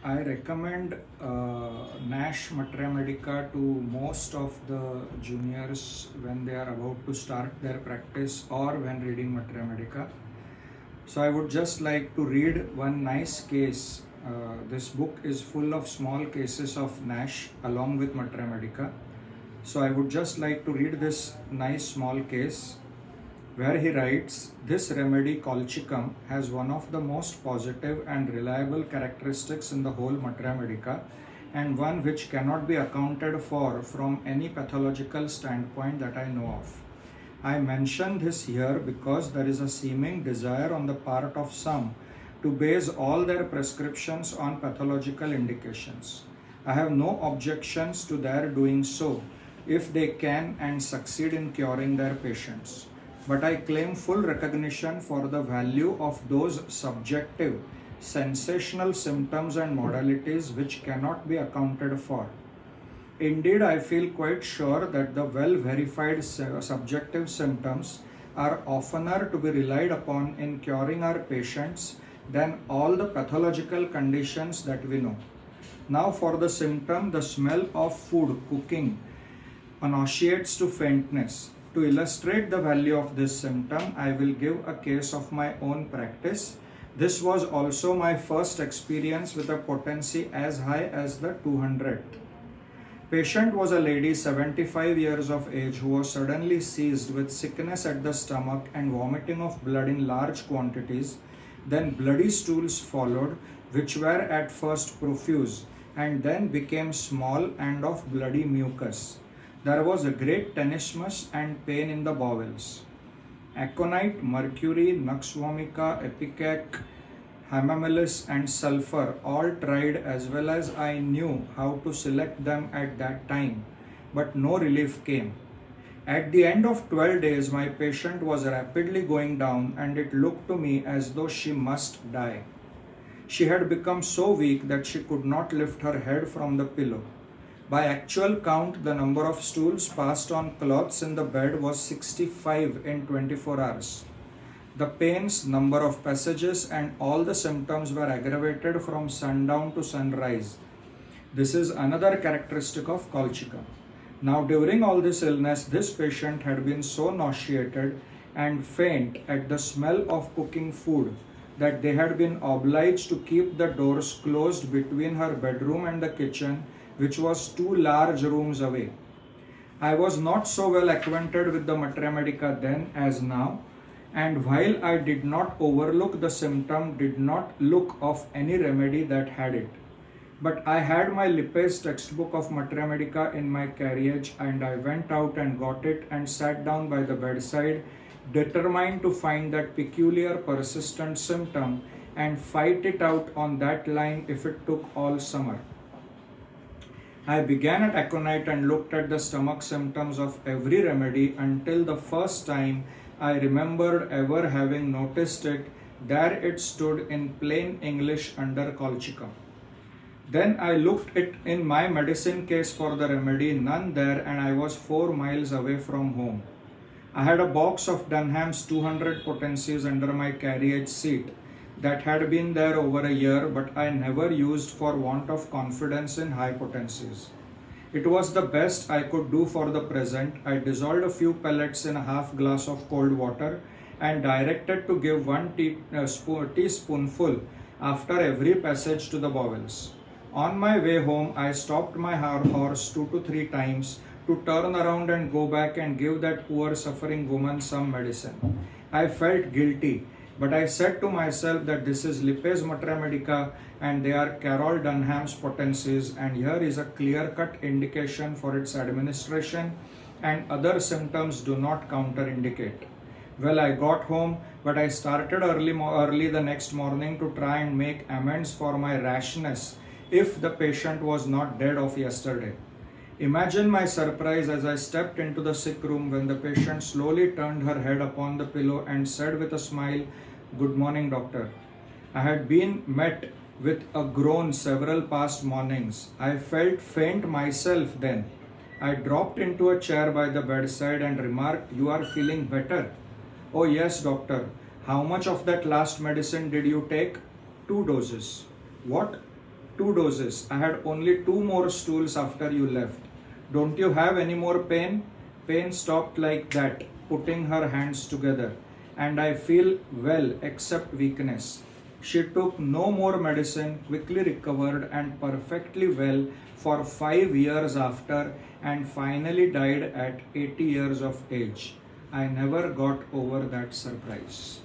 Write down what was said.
I recommend Nash Medica to most of the juniors when they are about to start their practice or when reading Medica. So I would just like to read one nice case. This book is full of small cases of Nash along with Medica. So I would just like to read this nice small case where he writes, this remedy Colchicum has one of the most positive and reliable characteristics in the whole Materia Medica, and one which cannot be accounted for from any pathological standpoint that I know of. I mention this here because there is a seeming desire on the part of some to base all their prescriptions on pathological indications. I have no objections to their doing so if they can and succeed in curing their patients. But I claim full recognition for the value of those subjective, sensational symptoms and modalities which cannot be accounted for. Indeed, I feel quite sure that the well verified subjective symptoms are oftener to be relied upon in curing our patients than all the pathological conditions that we know. Now, for the symptom, the smell of food cooking associates to faintness. To illustrate the value of this symptom, I will give a case of my own practice. This was also my first experience with a potency as high as the 200th. Patient was a lady 75 years of age who was suddenly seized with sickness at the stomach and vomiting of blood in large quantities. Then bloody stools followed, which were at first profuse and then became small and of bloody mucus. There was a great tenesmus and pain in the bowels. Aconite, mercury, nux vomica, ipecac, hamamelis and sulfur all tried as well as I knew how to select them at that time, but no relief came. At the end of 12 days, my patient was rapidly going down and it looked to me as though she must die. She had become so weak that she could not lift her head from the pillow. By actual count, the number of stools passed on cloths in the bed was 65 in 24 hours. The pains, number of passages, and all the symptoms were aggravated from sundown to sunrise. This is another characteristic of Colchicum. Now, during all this illness, this patient had been so nauseated and faint at the smell of cooking food that they had been obliged to keep the doors closed between her bedroom and the kitchen, which was 2 large rooms away. I was not so well acquainted with the Materia Medica then as now, and while I did not overlook the symptom, did not look of any remedy that had it. But I had my Lipes textbook of Materia Medica in my carriage, and I went out and got it and sat down by the bedside, determined to find that peculiar persistent symptom and fight it out on that line if it took all summer. I began at aconite and looked at the stomach symptoms of every remedy until the first time I remembered ever having noticed it. There it stood in plain English under Colchicum. Then I looked it in my medicine case for the remedy, none there, and I was 4 miles away from home. I had a box of Dunham's 200 potencies under my carriage seat that had been there over a year, but I never used for want of confidence in high potencies. It was the best I could do for the present. I dissolved a few pellets in a half glass of cold water and directed to give 1 teaspoonful after every passage to the bowels. On my way home, I stopped my horse 2 to 3 times to turn around and go back and give that poor suffering woman some medicine. I felt guilty, but I said to myself that this is Lipes Materia Medica and they are Carol Dunham's potencies, and here is a clear-cut indication for its administration, and other symptoms do not counter-indicate. Well, I got home, but I started early the next morning to try and make amends for my rashness if the patient was not dead of yesterday. Imagine my surprise as I stepped into the sick room when the patient slowly turned her head upon the pillow and said with a smile, "Good morning, doctor." I had been met with a groan several past mornings. I felt faint myself then. I dropped into a chair by the bedside and remarked, "You are feeling better?" "Oh yes, doctor." "How much of that last medicine did you take?" "2 doses." "What?" 2 doses. I had only 2 more stools after you left. Don't you have any more pain? Pain stopped like that, putting her hands together. And I feel well except weakness. She took no more medicine, quickly recovered and perfectly well for 5 years after, and finally died at 80 years of age. I never got over that surprise.